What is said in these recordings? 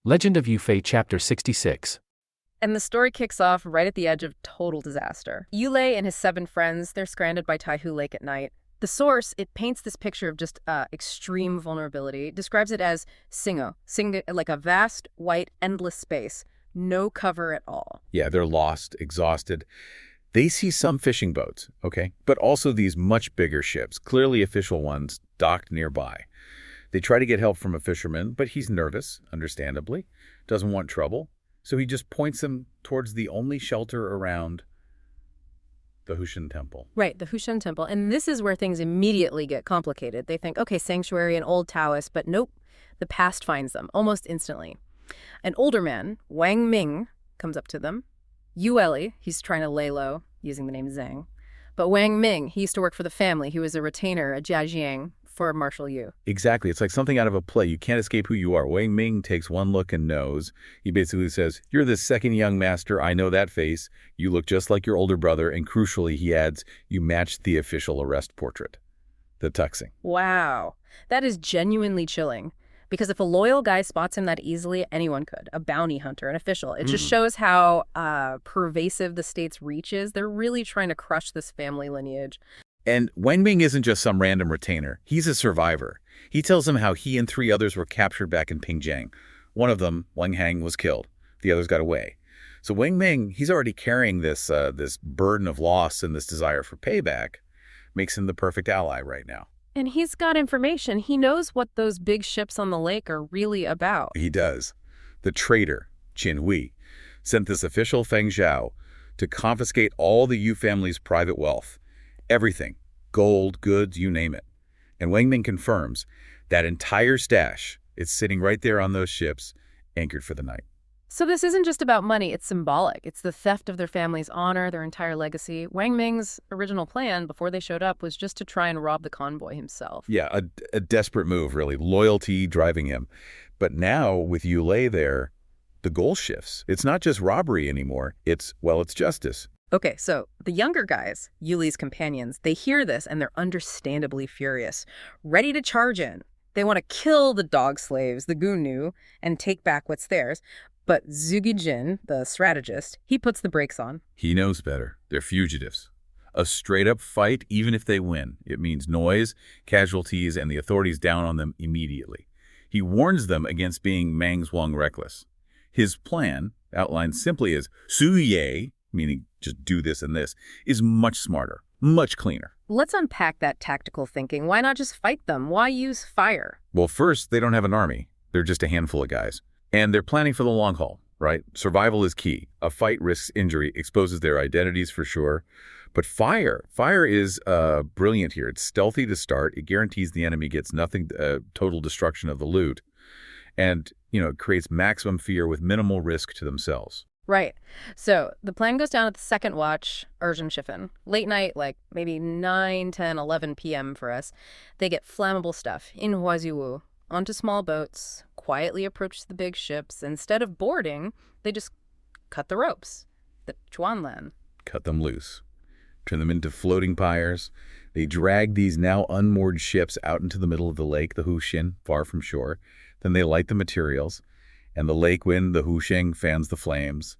Legend of Yufei Chapter 66. And the story kicks off right at the edge of total disaster. Yulei and his 7 friends, they're stranded by Taihu Lake at night. The source, it paints this picture of just extreme vulnerability, describes it as singo, like a vast, white, endless space, no cover at all. Yeah, they're lost, exhausted. They see some fishing boats, okay, but also these much bigger ships, clearly official ones, docked nearby. They try to get help from a fisherman, but he's nervous, understandably, doesn't want trouble, so he just points them towards the only shelter around the Hushan Temple. Right, the Hushan Temple. And this is where things immediately get complicated. They think, okay, sanctuary and old Taoist, but nope, the past finds them almost instantly. An older man, Wang Ming, comes up to them. Yu Eli, he's trying to lay low, using the name Zhang. But Wang Ming, he used to work for the family. He was a retainer, a jiajiang, for Marshal Yu. Exactly. It's like something out of a play. You can't escape who you are. Wang Ming takes one look and knows. He basically says, "You're the second young master. I know that face. You look just like your older brother." And crucially, he adds, "You match the official arrest portrait." The tuxing. Wow. That is genuinely chilling. Because if a loyal guy spots him that easily, anyone could. A bounty hunter, an official. It just shows how pervasive the state's reach is. They're really trying to crush this family lineage. And Wang Ming isn't just some random retainer. He's a survivor. He tells them how he and 3 others were captured back in Pingjiang. One of them, Wang Hang, was killed. The others got away. So Wang Ming, he's already carrying this burden of loss and this desire for payback. Makes him the perfect ally right now. And he's got information. He knows what those big ships on the lake are really about. He does. The traitor, Qin Hui, sent this official Feng Zhao to confiscate all the Yu family's private wealth. Everything. Gold, goods, you name it. And Wang Ming confirms that entire stash is sitting right there on those ships, anchored for the night. So this isn't just about money, it's symbolic. It's the theft of their family's honor, their entire legacy. Wang Ming's original plan before they showed up was just to try and rob the convoy himself. Yeah, a desperate move, really. Loyalty driving him. But now, with Yulei there, the goal shifts. It's not just robbery anymore. It's justice. Okay, so the younger guys, Yuli's companions, they hear this and they're understandably furious, ready to charge in. They want to kill the dog slaves, the Gunnu, and take back what's theirs. But Zhuge Jin, the strategist, he puts the brakes on. He knows better. They're fugitives. A straight-up fight, even if they win. It means noise, casualties, and the authorities down on them immediately. He warns them against being Mang Zhuang reckless. His plan, outlined simply as Su Ye, meaning just do this and this, is much smarter, much cleaner. Let's unpack that tactical thinking. Why not just fight them? Why use fire? Well, first, they don't have an army. They're just a handful of guys. And they're planning for the long haul, right? Survival is key. A fight risks injury, exposes their identities for sure. But fire is brilliant here. It's stealthy to start. It guarantees the enemy gets nothing, total destruction of the loot. And, it creates maximum fear with minimal risk to themselves. Right. So the plan goes down at the second watch, Urgent Shifen. Late night, like maybe 9, 10, 11 p.m. for us. They get flammable stuff in Huaziwu onto small boats, quietly approach the big ships. Instead of boarding, they just cut the ropes, the Chuanlan. Cut them loose. Turn them into floating pyres. They drag these now unmoored ships out into the middle of the lake, the Hushin, far from shore. Then they light the materials. And the lake wind, the Husheng, fans the flames,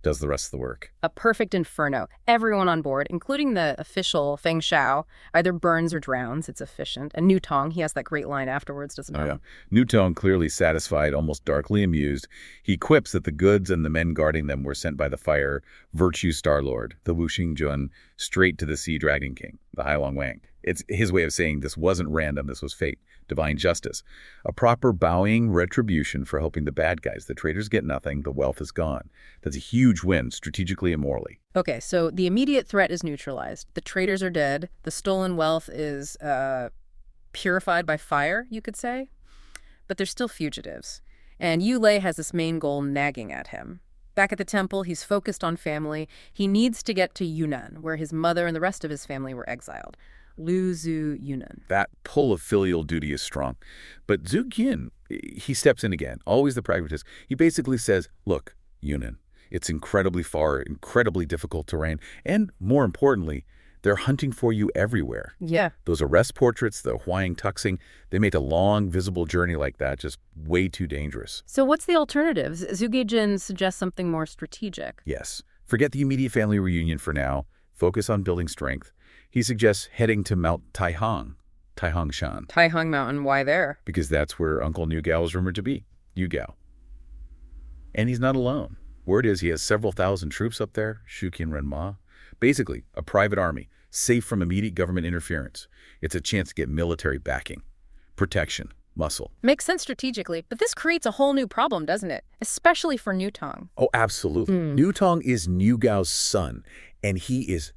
does the rest of the work. A perfect inferno. Everyone on board, including the official Feng Shao, either burns or drowns. It's efficient. And Nu Tong, he has that great line afterwards, doesn't he? Oh, yeah. Nu Tong, clearly satisfied, almost darkly amused. He quips that the goods and the men guarding them were sent by the fire Virtue Star Lord, the Wuxing Jun, straight to the Sea Dragon King, the Hailong Wang. It's his way of saying this wasn't random, this was fate, divine justice. A proper bowing retribution for helping the bad guys. The traitors get nothing, the wealth is gone. That's a huge win, strategically and morally. Okay, so the immediate threat is neutralized. The traitors are dead. The stolen wealth is purified by fire, you could say. But they're still fugitives. And Yulei has this main goal nagging at him. Back at the temple, he's focused on family. He needs to get to Yunnan, where his mother and the rest of his family were exiled. Luzu Yunnan. That pull of filial duty is strong. But Zhu Yin, he steps in again, always the pragmatist. He basically says, look, Yunnan, it's incredibly far, incredibly difficult terrain, and more importantly, They're hunting for you everywhere. Yeah. Those arrest portraits, the Huang tuxing, they made a long, visible journey like that just way too dangerous. So what's the alternative? Zhuge Jin suggests something more strategic. Yes. Forget the immediate family reunion for now. Focus on building strength. He suggests heading to Mount Taihang, Taihangshan, Taihang Mountain, why there? because that's where Uncle Niu Gao is rumored to be. Niu Gao. And he's not alone. Word is he has several thousand troops up there, Shuqian Renma. Basically, a private army, safe from immediate government interference. It's a chance to get military backing, protection, muscle. Makes sense strategically, but this creates a whole new problem, doesn't it? Especially for New Tong. Oh, absolutely. Niu Tong is Niu Gao's son, and he is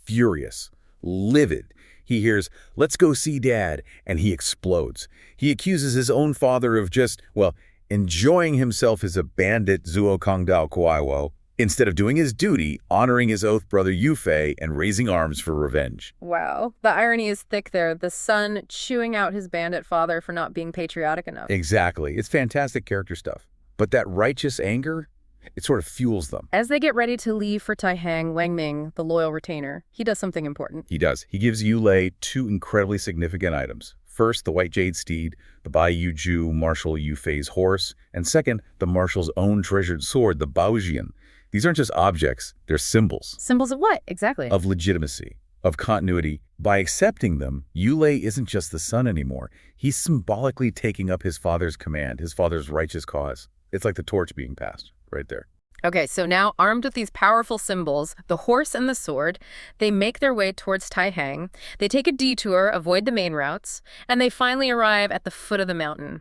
furious, livid. He hears, "Let's go see Dad," and he explodes. He accuses his own father of just, well, enjoying himself as a bandit Zuo Kongdao Kuaiwo, instead of doing his duty, honoring his oath brother Yu Fei, and raising arms for revenge. Wow. The irony is thick there. The son chewing out his bandit father for not being patriotic enough. Exactly. It's fantastic character stuff. But that righteous anger, it sort of fuels them. As they get ready to leave for Taihang, Wang Ming, the loyal retainer, he does something important. He does. He gives Yu Lei two incredibly significant items. First, the white jade steed, the Bai Yu Ju Marshal Yu Fei's horse, and second, the marshal's own treasured sword, the Baojian. These aren't just objects, they're symbols. Symbols of what, exactly? Of legitimacy, of continuity. By accepting them, Yu Lei isn't just the son anymore. He's symbolically taking up his father's command, his father's righteous cause. It's like the torch being passed right there. Okay, so now armed with these powerful symbols, the horse and the sword, they make their way towards Taihang. They take a detour, avoid the main routes, and they finally arrive at the foot of the mountain.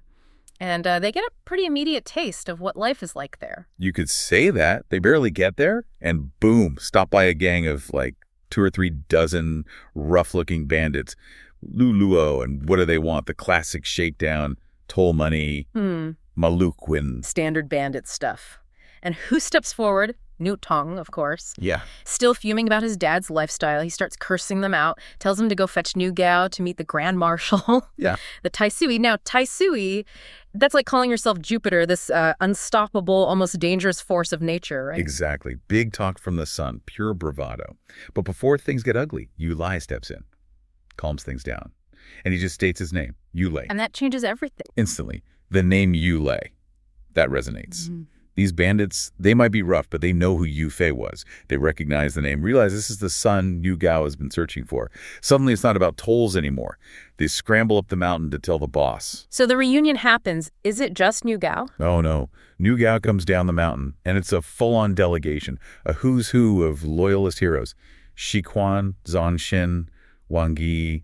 And they get a pretty immediate taste of what life is like there. You could say that. They barely get there, and boom, stop by a gang of like 2 or 3 dozen rough-looking bandits. Luluo, and what do they want? The classic shakedown, toll money, Malukwin. Standard bandit stuff. And who steps forward? Niu Tong, of course. Yeah. Still fuming about his dad's lifestyle, he starts cursing them out, tells them to go fetch Niu Gao to meet the Grand Marshal. Yeah. The Taisui. Now, Taisui, that's like calling yourself Jupiter, this unstoppable, almost dangerous force of nature, right? Exactly. Big talk from the sun, pure bravado. But before things get ugly, Yu Lai steps in, calms things down. And he just states his name, Yu Lei. And that changes everything. Instantly, the name Yu Lei, that resonates. These bandits, they might be rough, but they know who Yu Fei was. They recognize the name, realize this is the son Niu Gao has been searching for. Suddenly, it's not about tolls anymore. They scramble up the mountain to tell the boss. So the reunion happens. Is it just Niu Gao? Oh, no. Niu Gao comes down the mountain, and it's a full-on delegation, a who's who of loyalist heroes. Shi Quan, Zhang Xin, Wang Yi,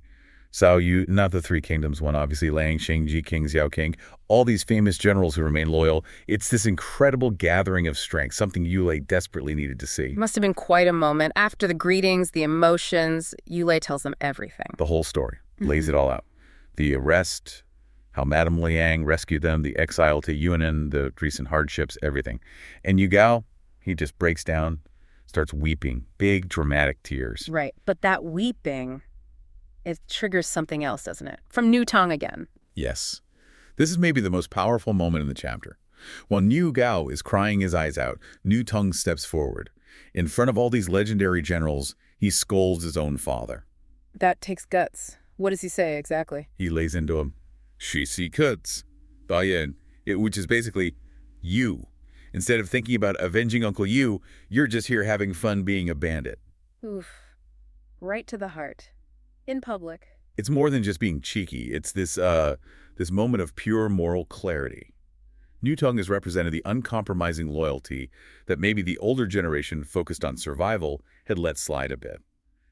Cao Yu, not the Three Kingdoms one, obviously, Lang, Shengji, King, Xiao King, all these famous generals who remain loyal. It's this incredible gathering of strength, something Yu Lei desperately needed to see. Must have been quite a moment. After the greetings, the emotions, Yu Lei tells them everything. The whole story, lays it all out. The arrest, how Madame Liang rescued them, the exile to Yunnan, the recent hardships, everything. And Yu Gao, he just breaks down, starts weeping, big dramatic tears. Right, but that weeping, it triggers something else, doesn't it? From Niu Tong again. Yes. This is maybe the most powerful moment in the chapter. While Niu Gao is crying his eyes out, Niu Tong steps forward. In front of all these legendary generals, he scolds his own father. That takes guts. What does he say exactly? He lays into him, "Shi si kuts, Bayan," which is basically, you. Instead of thinking about avenging Uncle Yu, you're just here having fun being a bandit. Oof. Right to the heart. In public. It's more than just being cheeky. It's this moment of pure moral clarity. Niu Tong has represented the uncompromising loyalty that maybe the older generation focused on survival had let slide a bit.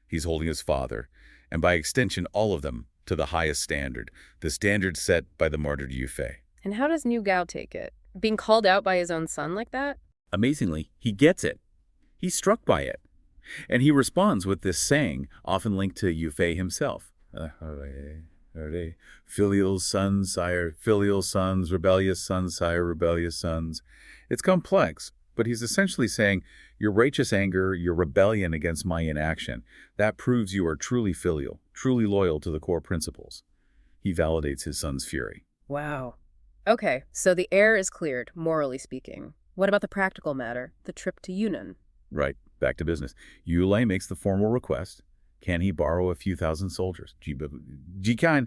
He's holding his father, and by extension all of them, to the highest standard, the standard set by the martyred Yu Fei. And how does Niu Gao take it? Being called out by his own son like that? Amazingly, he gets it. He's struck by it. And he responds with this saying, often linked to Yu Fei himself. Filial sons, sire, filial sons, rebellious sons, sire, rebellious sons. It's complex, but he's essentially saying, your righteous anger, your rebellion against my inaction, that proves you are truly filial, truly loyal to the core principles. He validates his son's fury. Wow. Okay, so the air is cleared, morally speaking. What about the practical matter, the trip to Yunnan? Right, back to business. Yu Lei makes the formal request. Can he borrow a few thousand soldiers? Jikan,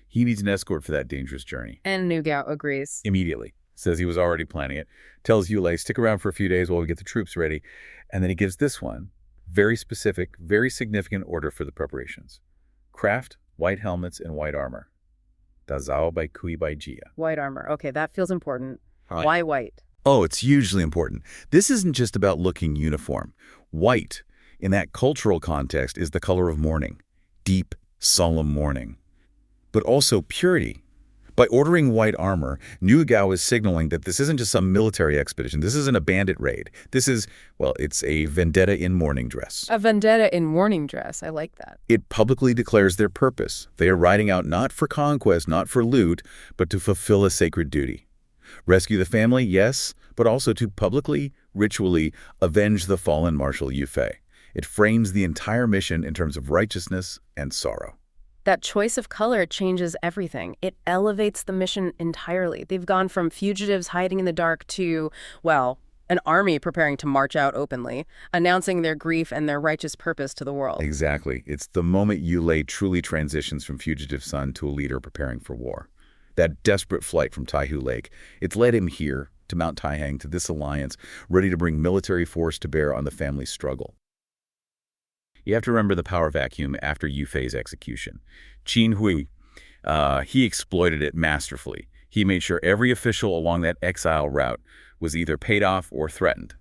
he needs an escort for that dangerous journey. And Nu Gao agrees. Immediately. Says he was already planning it. Tells Yulei, stick around for a few days while we get the troops ready. And then he gives this one, very specific, very significant order for the preparations. Craft white helmets and white armor. Dazao by Kui by Jia. White armor. Okay, that feels important. Right. Why white? Oh, it's hugely important. This isn't just about looking uniform. White, in that cultural context, is the color of mourning. Deep, solemn mourning. But also purity. By ordering white armor, Nu Gao is signaling that this isn't just some military expedition. This isn't a bandit raid. This is, well, it's a vendetta in mourning dress. A vendetta in mourning dress. I like that. It publicly declares their purpose. They are riding out not for conquest, not for loot, but to fulfill a sacred duty. Rescue the family, yes, but also to publicly, ritually avenge the fallen Marshal Yu Fei. It frames the entire mission in terms of righteousness and sorrow. That choice of color changes everything. It elevates the mission entirely. They've gone from fugitives hiding in the dark to, well, an army preparing to march out openly, announcing their grief and their righteous purpose to the world. Exactly. It's the moment Yulei truly transitions from fugitive son to a leader preparing for war. That desperate flight from Taihu Lake, it's led him here, to Mount Taihang, to this alliance, ready to bring military force to bear on the family's struggle. You have to remember the power vacuum after Yu Fei's execution. Qin Hui, he exploited it masterfully. He made sure every official along that exile route was either paid off or threatened.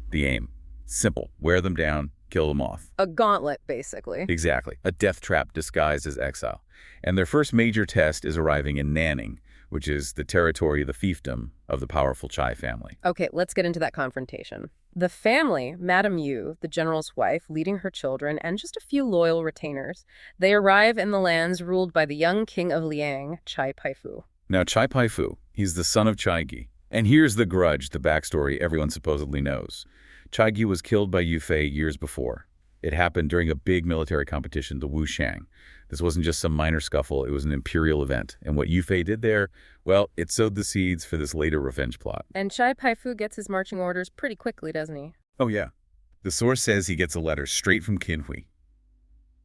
The aim, simple, wear them down, kill them off. A gauntlet, basically. Exactly, a death trap disguised as exile. And their first major test is arriving in Nanning, which is the territory of the fiefdom of the powerful Chai family. Okay, let's get into that confrontation. The family, Madame Yu, the general's wife, leading her children, and just a few loyal retainers, they arrive in the lands ruled by the young king of Liang, Chai Paifu. Now, Chai Paifu, he's the son of Chai Gi. And here's the grudge, the backstory everyone supposedly knows. Chai Gi was killed by Yu Fei years before. It happened during a big military competition, the Wushang. This wasn't just some minor scuffle, it was an imperial event. And what Yu Fei did there, well, it sowed the seeds for this later revenge plot. And Chai Paifu gets his marching orders pretty quickly, doesn't he? Oh yeah. The source says he gets a letter straight from Qin Hui.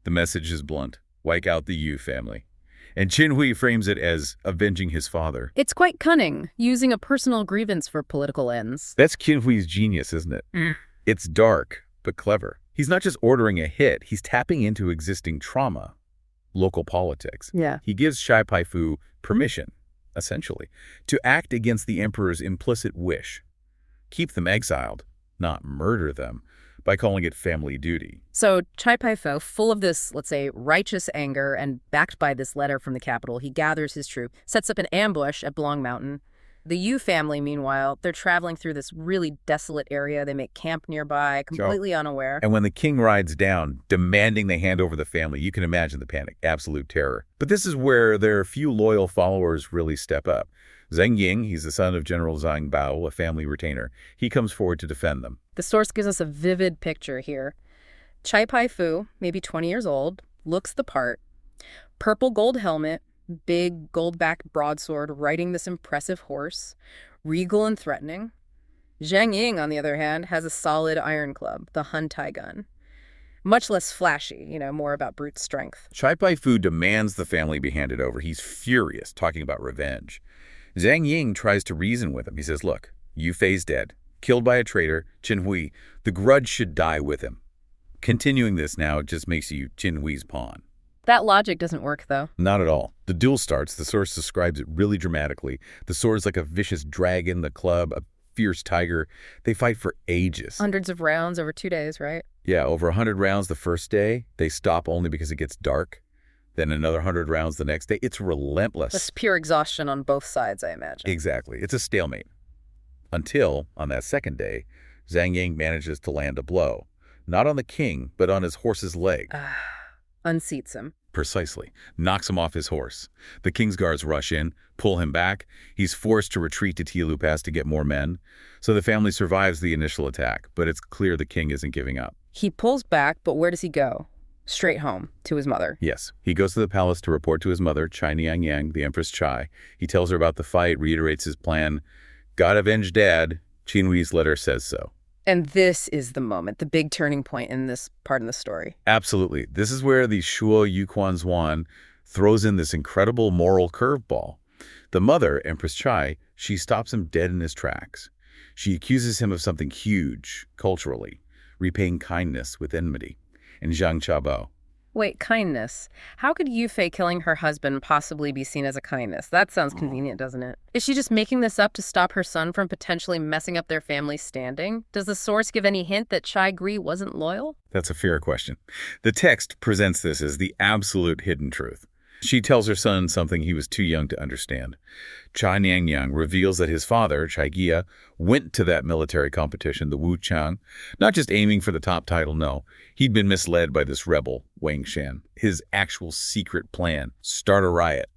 The message is blunt. Wipe out the Yu family. And Qin Hui frames it as avenging his father. It's quite cunning, using a personal grievance for political ends. That's Qin Hui's genius, isn't it? It's dark, but clever. He's not just ordering a hit, he's tapping into existing trauma, local politics. Yeah. He gives Chai Paifu permission, essentially, to act against the emperor's implicit wish. Keep them exiled, not murder them, by calling it family duty. So Chai Paifu, full of this, let's say, righteous anger and backed by this letter from the capital, he gathers his troop, sets up an ambush at Blong Mountain. The Yu family, meanwhile, they're traveling through this really desolate area. They make camp nearby, completely unaware. And when the king rides down, demanding they hand over the family, you can imagine the panic, absolute terror. But this is where their few loyal followers really step up. Zheng Ying, he's the son of General Zhang Bao, a family retainer. He comes forward to defend them. The source gives us a vivid picture here. Chai Paifu, maybe 20 years old, looks the part. Purple gold helmet, big gold-backed broadsword riding this impressive horse, regal and threatening. Zhang Ying, on the other hand, has a solid iron club, the Hun Tai gun. Much less flashy, more about brute strength. Chai Paifu demands the family be handed over. He's furious, talking about revenge. Zhang Ying tries to reason with him. He says, look, Yu Fei's dead, killed by a traitor, Qin Hui. The grudge should die with him. Continuing this now just makes you Qin Hui's pawn. That logic doesn't work, though. Not at all. The duel starts. The source describes it really dramatically. The sword's like a vicious dragon, the club, a fierce tiger. They fight for ages. Hundreds of rounds over 2 days, right? Yeah, over 100 rounds the first day. They stop only because it gets dark. Then another 100 rounds the next day. It's relentless. That's pure exhaustion on both sides, I imagine. Exactly. It's a stalemate. Until, on that second day, Zhang Ying manages to land a blow. Not on the king, but on his horse's leg. Unseats him. Precisely. Knocks him off his horse. The king's guards rush in, pull him back. He's forced to retreat to Tialu Pass to get more men. So the family survives the initial attack, but it's clear the king isn't giving up. He pulls back, but where does he go? Straight home, to his mother. Yes. He goes to the palace to report to his mother, Chai Niangyang, the Empress Chai. He tells her about the fight, reiterates his plan. Gotta avenge Dad. Qin Hui's letter says so. And this is the moment, the big turning point in this part of the story. Absolutely. This is where the Shuo Yuquan throws in this incredible moral curveball. The mother, Empress Chai, she stops him dead in his tracks. She accuses him of something huge, culturally, repaying kindness with enmity. And Zhang Chabo. Wait, kindness. How could Yufei killing her husband possibly be seen as a kindness? That sounds convenient, doesn't it? Is she just making this up to stop her son from potentially messing up their family's standing? Does the source give any hint that Chai Gri wasn't loyal? That's a fair question. The text presents this as the absolute hidden truth. She tells her son something he was too young to understand. Chai Niangyang reveals that his father, Chai Gia, went to that military competition, the Wuchang, not just aiming for the top title, no. He'd been misled by this rebel, Wang Shan. His actual secret plan, start a riot,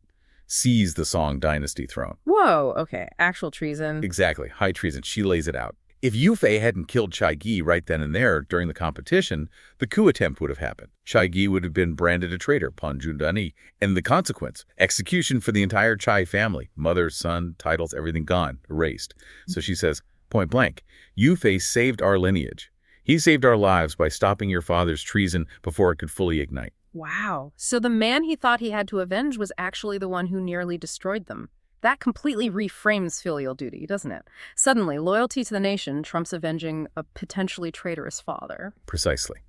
seize the Song dynasty throne. Whoa, okay, actual treason. Exactly, high treason. She lays it out. If Yufei hadn't killed Chai Gi right then and there during the competition, the coup attempt would have happened. Chai Gi would have been branded a traitor, Panjundani, and the consequence, execution for the entire Chai family. Mother, son, titles, everything gone, erased. So she says, point blank, Yufei saved our lineage. He saved our lives by stopping your father's treason before it could fully ignite. Wow. So the man he thought he had to avenge was actually the one who nearly destroyed them. That completely reframes filial duty, doesn't it? Suddenly, loyalty to the nation trumps avenging a potentially traitorous father. Precisely.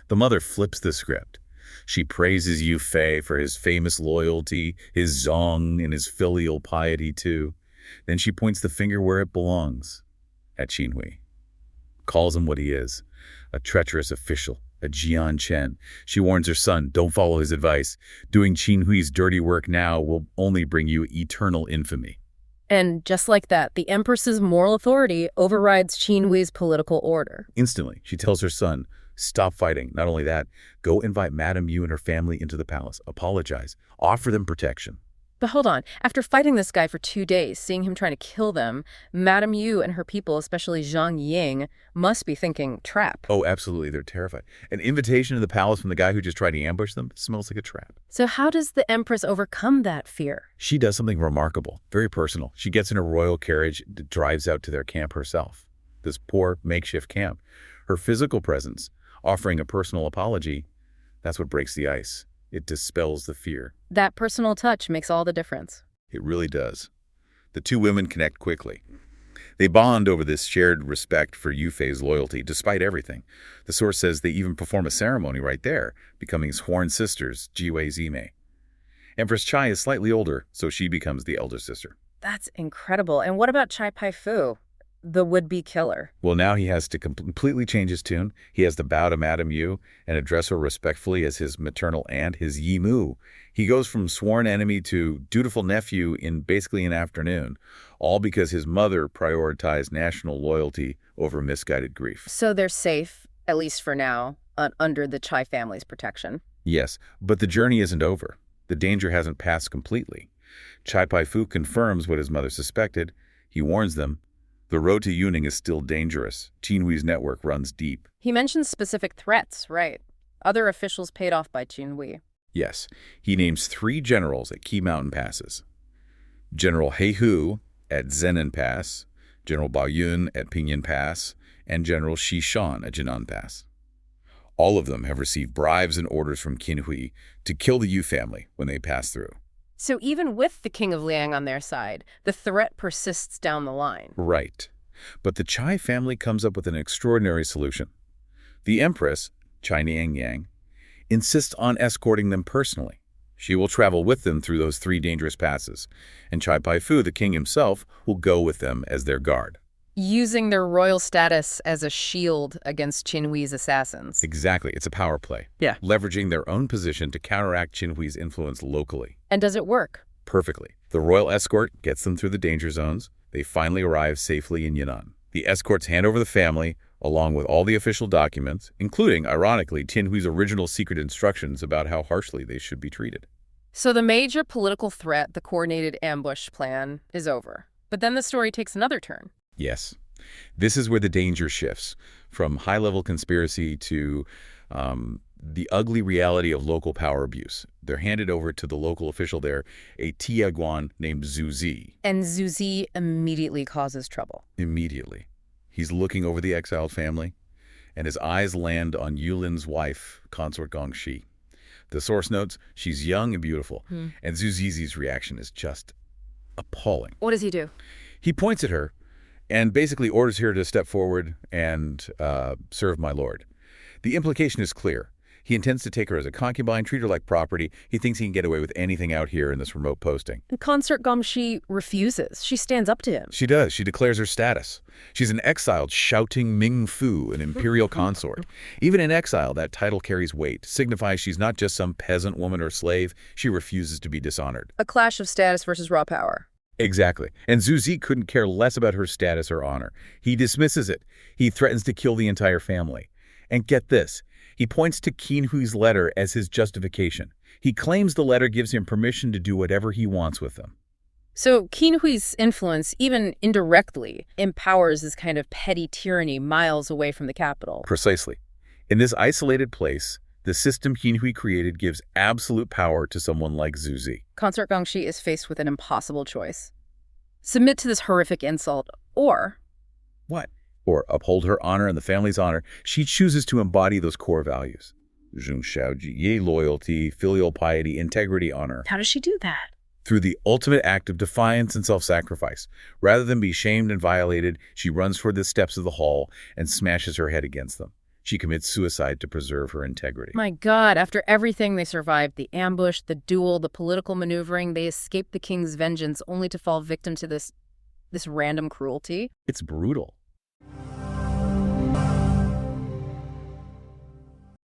The mother flips the script. She praises Yufei for his famous loyalty, his zong, and his filial piety too. Then she points the finger where it belongs, at Qinhui. Calls him what he is, a treacherous official, a Jian Chen. She warns her son, don't follow his advice. Doing Qinhui's dirty work now will only bring you eternal infamy. And just like that, the Empress's moral authority overrides Qinhui's political order. Instantly, she tells her son, stop fighting. Not only that, go invite Madame Yu and her family into the palace. Apologize. Offer them protection. But hold on, after fighting this guy for 2 days, seeing him trying to kill them, Madame Yu and her people, especially Zhang Ying, must be thinking, trap. Oh, absolutely. They're terrified. An invitation to the palace from the guy who just tried to ambush them smells like a trap. So how does the Empress overcome that fear? She does something remarkable, very personal. She gets in a royal carriage, drives out to their camp herself. This poor makeshift camp. Her physical presence, offering a personal apology, that's what breaks the ice. It dispels the fear. That personal touch makes all the difference. It really does. The two women connect quickly. They bond over this shared respect for Yufei's loyalty, despite everything. The source says they even perform a ceremony right there, becoming sworn sisters, Jiwei Zime. Empress Chai is slightly older, so she becomes the elder sister. That's incredible. And what about Chai Pai Fu, the would-be killer? Well, now he has to completely change his tune. He has to bow to Madame Yu and address her respectfully as his maternal aunt, his Yi Mu. He goes from sworn enemy to dutiful nephew in basically an afternoon, all because his mother prioritized national loyalty over misguided grief. So they're safe, at least for now, under the Chai family's protection. Yes, but the journey isn't over. The danger hasn't passed completely. Chai Pai Fu confirms what his mother suspected. He warns them. The road to Yunnan is still dangerous. Qinhui's network runs deep. He mentions specific threats, right? Other officials paid off by Qinhui. Yes, he names 3 generals at key mountain passes. General He Hu at Zenan Pass, General Bao Yun at Pinyin Pass, and General Shi Shan at Jinan Pass. All of them have received bribes and orders from Qinhui to kill the Yu family when they pass through. So even with the King of Liang on their side, the threat persists down the line. Right. But the Chai family comes up with an extraordinary solution. The Empress, Chai Niangyang, insists on escorting them personally. She will travel with them through those 3 dangerous passes, and Chai Pai Fu, the king himself, will go with them as their guard. Using their royal status as a shield against Qinhui's assassins. Exactly. It's a power play. Yeah. Leveraging their own position to counteract Qinhui's influence locally. And does it work? Perfectly. The royal escort gets them through the danger zones. They finally arrive safely in Yunnan. The escorts hand over the family, along with all the official documents, including, ironically, Qinhui's original secret instructions about how harshly they should be treated. So the major political threat, the coordinated ambush plan, is over. But then the story takes another turn. Yes. This is where the danger shifts from high-level conspiracy to the ugly reality of local power abuse. They're handed over to the local official there, a Tiaguan named Zhu Zi. And Zhu Zi immediately causes trouble. Immediately. He's looking over the exiled family, and his eyes land on Yulin's wife, consort Gongxi. The source notes she's young and beautiful, and Zhu Zizi's reaction is just appalling. What does he do? He points at her and basically orders her to step forward and serve my lord. The implication is clear. He intends to take her as a concubine, treat her like property. He thinks he can get away with anything out here in this remote posting. And consort Gongxi refuses. She stands up to him. She does. She declares her status. She's an exiled, shouting Ming Fu, an imperial consort. Even in exile, that title carries weight, signifies she's not just some peasant woman or slave. She refuses to be dishonored. A clash of status versus raw power. Exactly. And Zhu Zi couldn't care less about her status or honor. He dismisses it. He threatens to kill the entire family. And get this. He points to Qin Hui's letter as his justification. He claims the letter gives him permission to do whatever he wants with them. So Qin Hui's influence, even indirectly, empowers this kind of petty tyranny miles away from the capital. Precisely. In this isolated place, the system Qin Hui created gives absolute power to someone like Zhu Zi. Consort Gongxi is faced with an impossible choice. Submit to this horrific insult, or... What? Or uphold her honor and the family's honor. She chooses to embody those core values. Zhong Shaoji, Ye loyalty, filial piety, integrity, honor. How does she do that? Through the ultimate act of defiance and self-sacrifice. Rather than be shamed and violated, she runs toward the steps of the hall and smashes her head against them. She commits suicide to preserve her integrity. My God, after everything they survived, the ambush, the duel, the political maneuvering, they escaped the king's vengeance only to fall victim to this random cruelty. It's brutal.